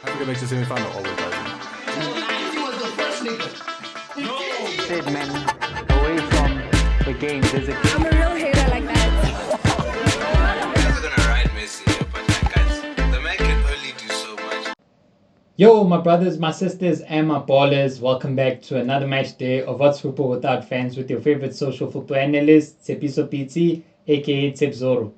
Africa makes the semi-final always, doesn't it? He was the first nigga. Said man, away from the game. There's a I'm a real hater like that. Guys are gonna ride Messi, but like guys, the man can only do so much. Yo, my brothers, my sisters, and my ballers, welcome back to another match day of What's Football Without Fans with your favorite social football analyst, Tsepiso PT, aka Tsepzoro.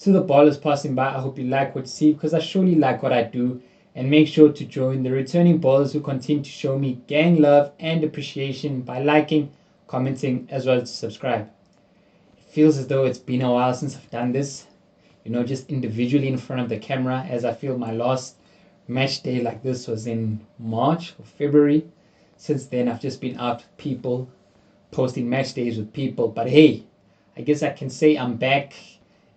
To the ballers passing by, I hope you like what you see because I surely like what I do. And make sure to join the returning ballers who continue to show me gang love and appreciation by liking, commenting, as well as subscribe. It feels as though it's been a while since I've done this, just individually in front of the camera, as I feel my last match day like this was in March or February. Since then, I've just been out with people, posting match days with people. But hey, I guess I can say I'm back.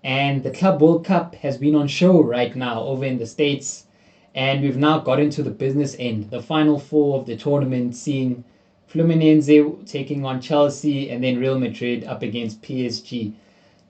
And the Club World Cup has been on show right now over in the States. And we've now got into the business end, the final four of the tournament, seeing Fluminense taking on Chelsea and then Real Madrid up against PSG.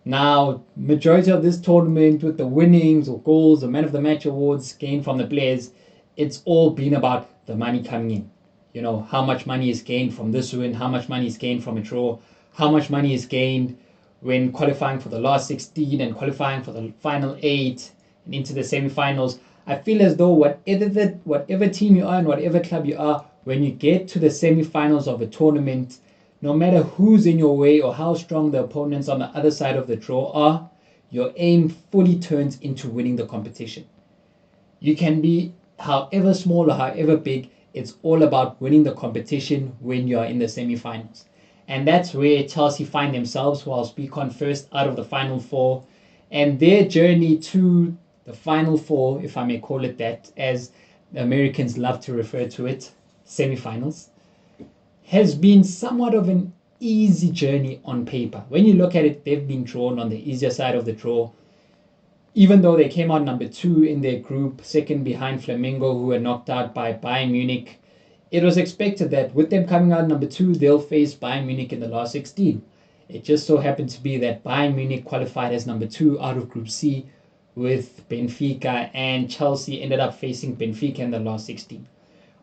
Now, majority of this tournament with the winnings or goals or man of the match awards gained from the players, it's all been about the money coming in. How much money is gained from this win, how much money is gained from a draw, how much money is gained when qualifying for the last 16 and qualifying for the final 8 and into the semi-finals. I feel as though whatever team you are and whatever club you are, when you get to the semi-finals of a tournament, no matter who's in your way or how strong the opponents on the other side of the draw are, your aim fully turns into winning the competition. You can be however small or however big, it's all about winning the competition when you are in the semi-finals. And that's where Chelsea find themselves, whilst we come first out of the final four. And their journey to the final four, if I may call it that, as the Americans love to refer to it, semi-finals, has been somewhat of an easy journey on paper. When you look at it, they've been drawn on the easier side of the draw. Even though they came out number 2 in their group, second behind Flamengo, who were knocked out by Bayern Munich, it was expected that with them coming out number 2, they'll face Bayern Munich in the last 16. It just so happened to be that Bayern Munich qualified as number 2 out of Group C, with Benfica, and Chelsea ended up facing Benfica in the last 16.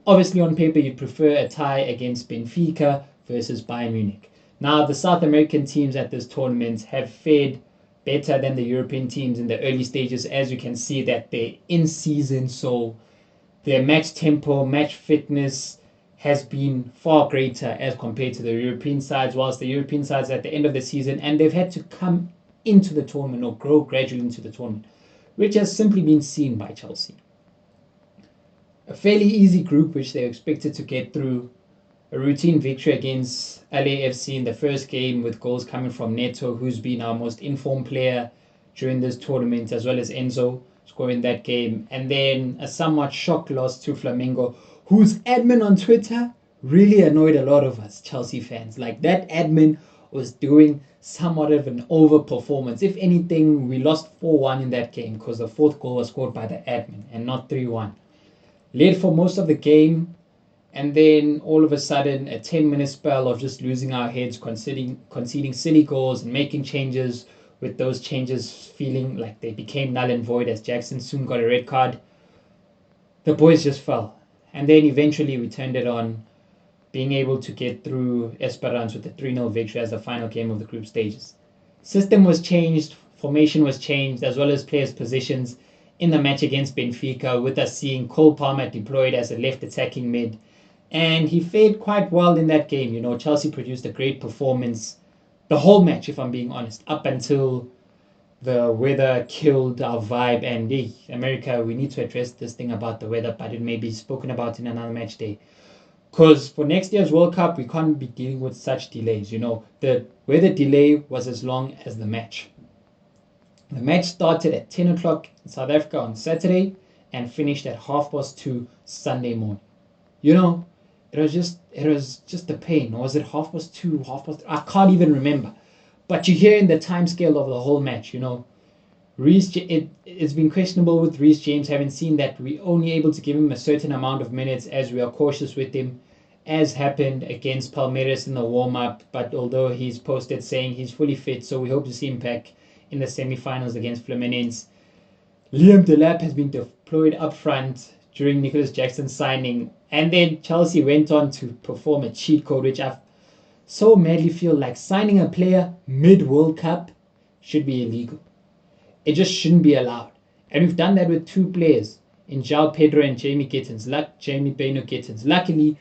Obviously, on paper, you'd prefer a tie against Benfica versus Bayern Munich. Now, the South American teams at this tournament have fared better than the European teams in the early stages, as you can see that they're in season, so their match tempo, match fitness has been far greater as compared to the European sides, whilst the European sides at the end of the season, and they've had to come into the tournament or grow gradually into the tournament, which has simply been seen by Chelsea. A fairly easy group which they're expected to get through. A routine victory against LAFC in the first game with goals coming from Neto, who's been our most informed player during this tournament, as well as Enzo scoring that game. And then a somewhat shock loss to Flamengo, whose admin on Twitter really annoyed a lot of us Chelsea fans. Like, that admin was doing somewhat of an overperformance. If anything, we lost 4-1 in that game because the fourth goal was scored by the admin and not 3-1. Led for most of the game, and then all of a sudden a 10-minute spell of just losing our heads, conceding silly goals and making changes, with those changes feeling like they became null and void as Jackson soon got a red card. The boys just fell. And then eventually we turned it on, being able to get through Esperance with a 3-0 victory as the final game of the group stages. System was changed, formation was changed, as well as players' positions in the match against Benfica, with us seeing Cole Palmer deployed as a left attacking mid. And he fared quite well in that game. Chelsea produced a great performance the whole match, if I'm being honest, up until the weather killed our vibe. And hey, America, we need to address this thing about the weather, but it may be spoken about in another match day. Because for next year's World Cup, we can't be dealing with such delays. The weather delay was as long as the match. The match started at 10 o'clock in South Africa on Saturday and finished at 2:30 Sunday morning. It was just a pain. Or was it 2:30, 3:30? I can't even remember. But you're hearing the time scale of the whole match. It's been questionable with Reece James, having seen that we're only able to give him a certain amount of minutes as we are cautious with him, as happened against Palmeiras in the warm-up. But although he's posted saying he's fully fit, so we hope to see him back in the semi-finals against Fluminense. Liam Delap has been deployed up front during Nicholas Jackson's signing. And then Chelsea went on to perform a cheat code, which I so madly feel like signing a player mid-World Cup should be illegal. It just shouldn't be allowed. And we've done that with two players, in João Pedro and Jamie Gittins. Jamie Bino Gittins. Luckily,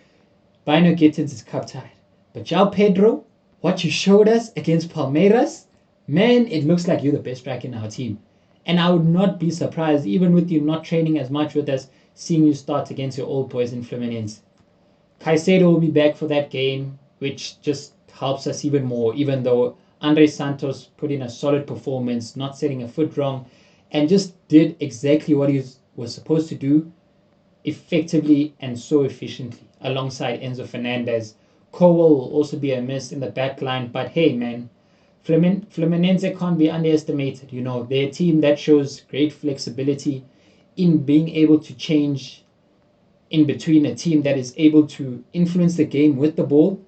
Bino Gittins is cup tied. But João Pedro, what you showed us against Palmeiras, man, it looks like you're the best striker in our team. And I would not be surprised, even with you not training as much with us, seeing you start against your old boys in Fluminense. Caicedo will be back for that game, which just helps us even more, even though Andre Santos put in a solid performance, not setting a foot wrong, and just did exactly what he was supposed to do, effectively and so efficiently, alongside Enzo Fernandez. Cowell will also be a miss in the back line, but hey man, Fluminense can't be underestimated. You know, they're a team that shows great flexibility in being able to change in between, a team that is able to influence the game with the ball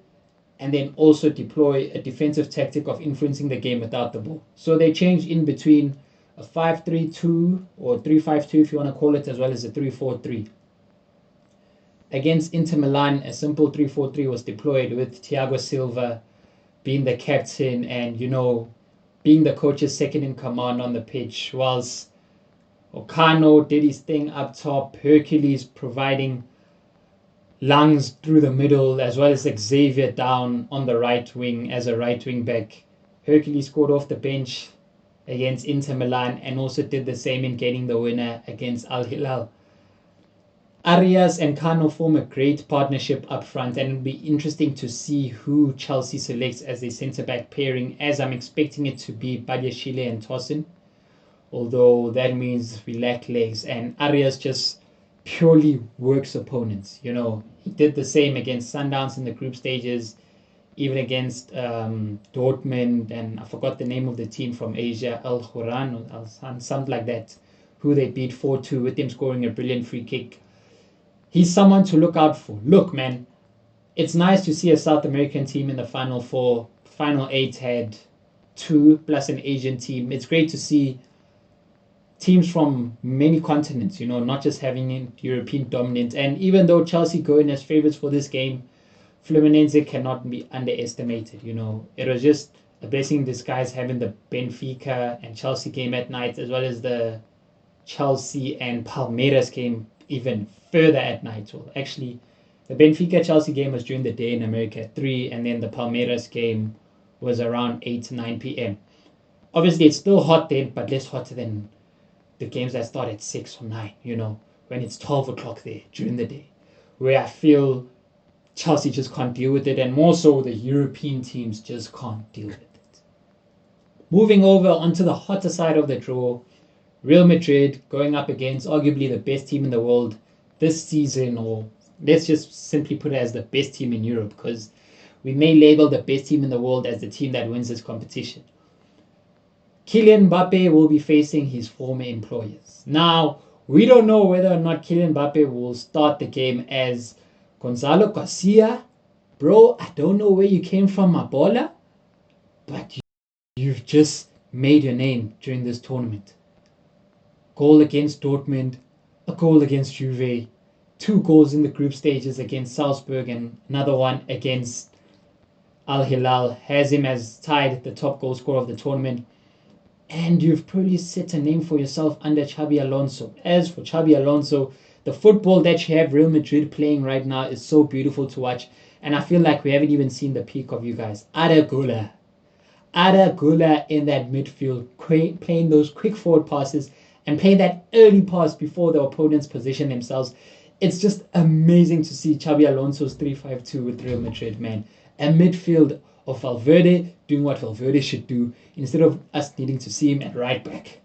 and then also deploy a defensive tactic of influencing the game without the ball. So they change in between a 5-3-2 or 3-5-2 if you want to call it, as well as a 3-4-3. Against Inter Milan, a simple 3-4-3 was deployed with Thiago Silva being the captain and, you know, being the coach's second in command on the pitch, whilst Okano did his thing up top, Hercules providing lungs through the middle, as well as Xavier down on the right wing as a right wing back. Hercules scored off the bench against Inter Milan and also did the same in getting the winner against Al Hilal. Arias and Kano form a great partnership up front, and it'll be interesting to see who Chelsea selects as a centre-back pairing, as I'm expecting it to be Badiashile and Tosin, although that means we lack legs, and Arias just purely works opponents. You know, he did the same against Sundowns in the group stages, even against Dortmund, and I forgot the name of the team from Asia, Al Horan or Al something like that, who they beat 4-2 with him scoring a brilliant free kick. He's someone to look out for. Look, man, it's nice to see a South American team in the Final Four. Final 8 had 2 plus an Asian team. It's great to see teams from many continents, you know, not just having European dominance. And even though Chelsea go in as favourites for this game, Fluminense cannot be underestimated. You know, it was just a blessing in disguise having the Benfica and Chelsea game at night, as well as the Chelsea and Palmeiras game even further at night. Well, actually, the Benfica-Chelsea game was during the day in America at 3, and then the Palmeiras game was around 8 to 9 p.m. Obviously, it's still hot then, but less hotter than the games that start at 6 or 9, you know, when it's 12 o'clock there during the day, where I feel Chelsea just can't deal with it, and more so the European teams just can't deal with it. Moving over onto the hotter side of the draw, Real Madrid going up against arguably the best team in the world this season, or let's just simply put it as the best team in Europe, because we may label the best team in the world as the team that wins this competition. Kylian Mbappe will be facing his former employers. Now, we don't know whether or not Kylian Mbappe will start the game as Gonzalo Garcia. Bro, I don't know where you came from, my baller, but you've just made your name during this tournament. Goal against Dortmund, a goal against Juve, 2 goals in the group stages against Salzburg, and another one against Al Hilal has him as tied the top goal scorer of the tournament. And you've probably set a name for yourself under Xabi Alonso. As for Xabi Alonso, the football that you have Real Madrid playing right now is so beautiful to watch, and I feel like we haven't even seen the peak of you guys. Ada Gula in that midfield, playing those quick forward passes and playing that early pass before the opponents position themselves. It's just amazing to see Xabi Alonso's 3-5-2 with Real Madrid, man. A midfield of Valverde doing what Valverde should do, instead of us needing to see him at right back.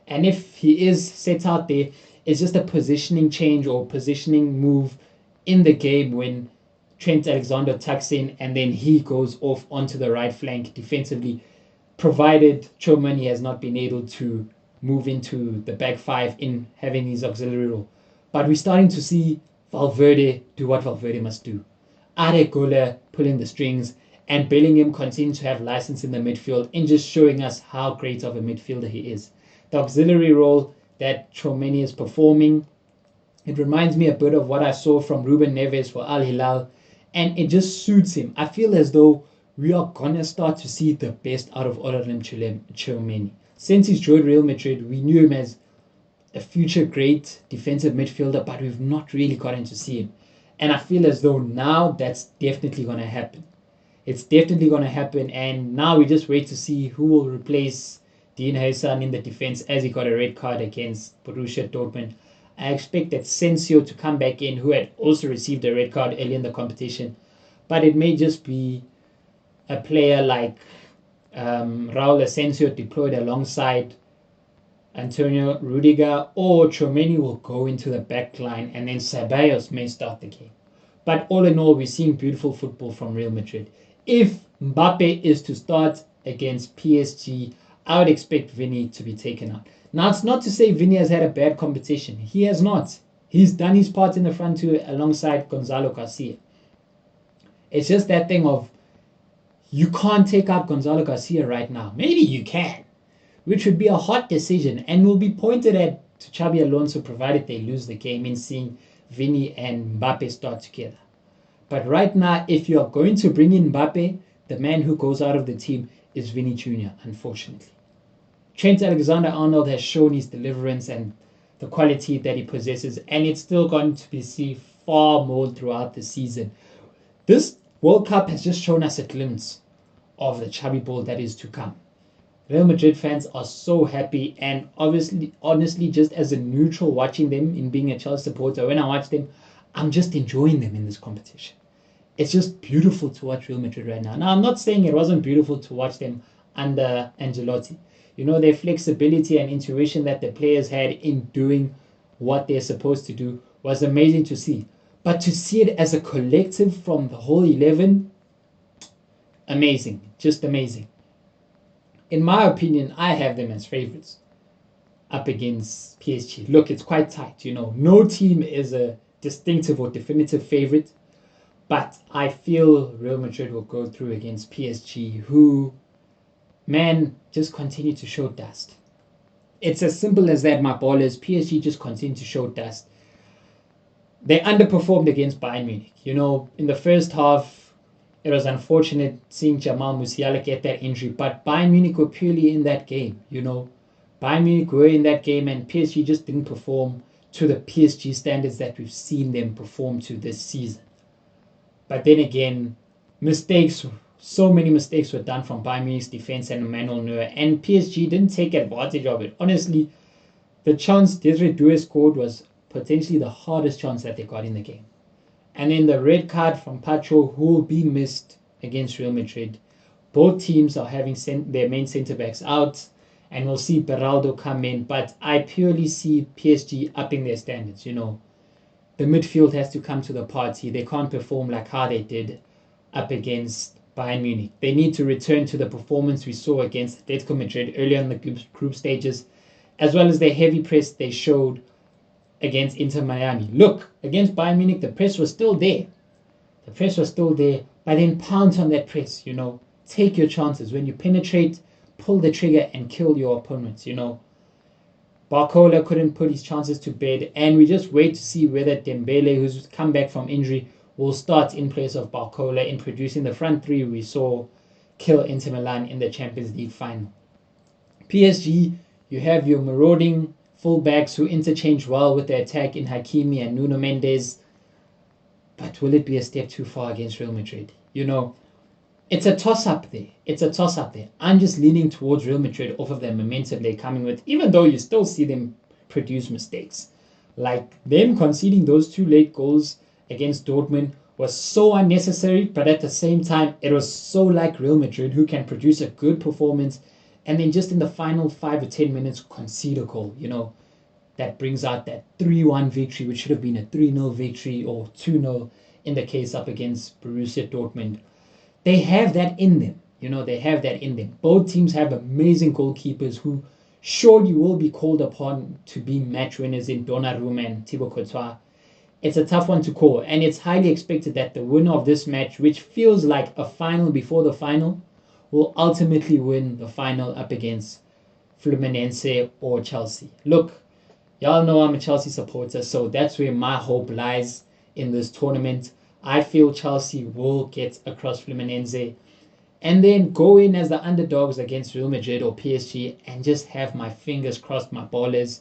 And if he is set out there, it's just a positioning change or positioning move in the game when Trent Alexander tucks in and then he goes off onto the right flank defensively, provided Tchouameni has not been able to move into the back 5 in having his auxiliary role. But we're starting to see Valverde do what Valverde must do. Aregola pulling the strings, and Bellingham continue to have license in the midfield and just showing us how great of a midfielder he is. The auxiliary role that Tchouameni is performing It reminds me a bit of what I saw from Ruben Neves for Al Hilal, and it just suits him. I feel as though we are gonna start to see the best out of Oralem Tchouameni. Since he's joined Real Madrid, we knew him as a future great defensive midfielder, but we've not really gotten to see him. And I feel as though now that's definitely gonna happen. It's definitely gonna happen, and now we just wait to see who will replace Dean Huyson in the defense as he got a red card against Borussia Dortmund. I expect that Sensio to come back in, who had also received a red card early in the competition. But it may just be a player like Raul Asensio deployed alongside Antonio Rudiger, or Tchouameni will go into the back line and then Ceballos may start the game. But all in all, we're seeing beautiful football from Real Madrid. If Mbappe is to start against PSG, I would expect Vinny to be taken out. Now, it's not to say Vinny has had a bad competition. He has not. He's done his part in the front two alongside Gonzalo Garcia. It's just that thing of you can't take out Gonzalo Garcia right now. Maybe you can, which would be a hot decision and will be pointed at to Xabi Alonso provided they lose the game in seeing Vinny and Mbappe start together. But right now, if you are going to bring in Mbappe, the man who goes out of the team is Vinny Jr., unfortunately. Trent Alexander-Arnold has shown his deliverance and the quality that he possesses, and it's still going to be seen far more throughout the season. This World Cup has just shown us a glimpse of the Xabi ball that is to come. Real Madrid fans are so happy, and obviously, honestly, just as a neutral watching them in being a Chelsea supporter, when I watch them, I'm just enjoying them in this competition. It's just beautiful to watch Real Madrid right now. Now, I'm not saying it wasn't beautiful to watch them under Ancelotti. You know, their flexibility and intuition that the players had in doing what they're supposed to do was amazing to see. But to see it as a collective from the whole 11, amazing. Just amazing. In my opinion, I have them as favorites up against PSG. Look, it's quite tight, you know. No team is a distinctive or definitive favorite, but I feel Real Madrid will go through against PSG, who, man, just continue to show dust. It's as simple as that, my ballers. PSG just continue to show dust. They underperformed against Bayern Munich. You know, in the first half, it was unfortunate seeing Jamal Musiala get that injury, but Bayern Munich were purely in that game, you know. Bayern Munich were in that game, and PSG just didn't perform to the PSG standards that we've seen them perform to this season. But then again, so many mistakes were done from Bayern Munich's defense and Manuel Neuer, and PSG didn't take advantage of it. Honestly, the chance Desiree Doué scored was potentially the hardest chance that they got in the game. And then the red card from Pacho, who will be missed against Real Madrid. Both teams are having their main centre-backs out, and we'll see Beraldo come in. But I purely see PSG upping their standards, you know. The midfield has to come to the party. They can't perform like how they did up against Bayern Munich. They need to return to the performance we saw against Atletico Madrid earlier in the group stages, as well as the heavy press they showed against Inter Miami. Look, against Bayern Munich, the press was still there. The press was still there, but then pounce on that press, you know. Take your chances. When you penetrate, pull the trigger and kill your opponents, you know. Barcola couldn't put his chances to bed, and we just wait to see whether Dembele, who's come back from injury, will start in place of Barcola in producing the front three we saw kill Inter Milan in the Champions League final. PSG, you have your marauding fullbacks who interchange well with the attack in Hakimi and Nuno Mendes. But will it be a step too far against Real Madrid? You know, it's a toss-up there. I'm just leaning towards Real Madrid off of the momentum they're coming with, even though you still see them produce mistakes. Like them conceding those 2 late goals against Dortmund was so unnecessary, but at the same time, it was so like Real Madrid, who can produce a good performance and then just in the final 5 or 10 minutes concede a goal, you know, that brings out that 3-1 victory, which should have been a 3-0 victory or 2-0 in the case up against Borussia Dortmund. They have that in them, you know, they have that in them. Both teams have amazing goalkeepers who surely will be called upon to be match winners in Donnarumma and Thibaut Courtois. It's a tough one to call, and it's highly expected that the winner of this match, which feels like a final before the final, will ultimately win the final up against Fluminense or Chelsea. Look, Y'all know I'm a Chelsea supporter, so that's where my hope lies in this tournament. I feel Chelsea will get across Fluminense and then go in as the underdogs against Real Madrid or PSG and just have my fingers crossed, my ballers,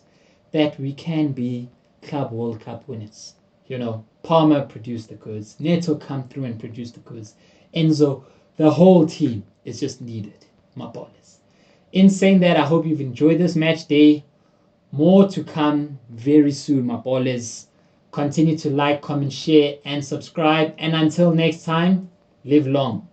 that we can be Club World Cup winners. You know, Palmer produced the goods. Neto come through and produce the goods. Enzo, the whole team is just needed, my ballers. In saying that, I hope you've enjoyed this match day. More to come very soon, my ballers. Continue to like, comment, share, and subscribe. And until next time, live long.